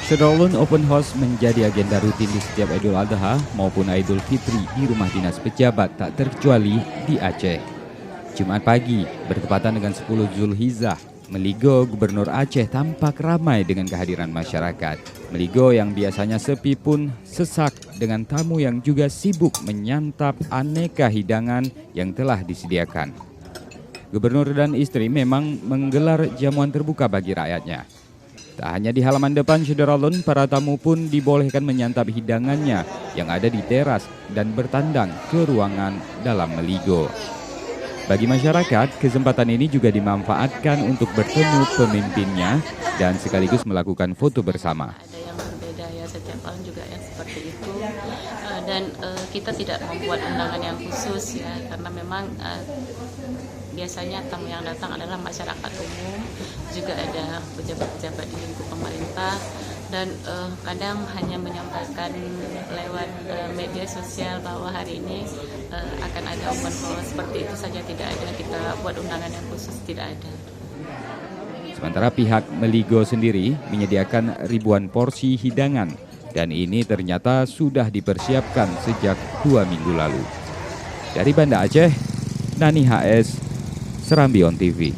Syederalun Open House menjadi agenda rutin di setiap Idul Adha maupun Idul Fitri di rumah dinas pejabat tak terkecuali di Aceh. Jumat pagi, bertepatan dengan 10 Zulhijjah, Meligo Gubernur Aceh tampak ramai dengan kehadiran masyarakat. Meligo yang biasanya sepi pun sesak dengan tamu yang juga sibuk menyantap aneka hidangan yang telah disediakan. Gubernur dan istri memang menggelar jamuan terbuka bagi rakyatnya. Tak hanya di halaman depan Syederalun, para tamu pun dibolehkan menyantap hidangannya yang ada di teras dan bertandang ke ruangan dalam Meligo. Bagi masyarakat, kesempatan ini juga dimanfaatkan untuk bertemu pemimpinnya dan sekaligus melakukan foto bersama. Ada yang berbeda ya, setiap tahun juga yang seperti itu. Dan kita tidak membuat undangan yang khusus ya, karena memang biasanya tamu yang datang adalah masyarakat umum, juga ada pejabat-pejabat di lingkup pemerintah, dan kadang hanya menyampaikan lewat media sosial bahwa hari ini akan ada open house, seperti itu saja, tidak ada kita buat undangan yang khusus, tidak ada. Sementara pihak Meligo sendiri menyediakan ribuan porsi hidangan dan ini ternyata sudah dipersiapkan sejak 2 minggu lalu. Dari Banda Aceh, Nani HS, Serambi On TV.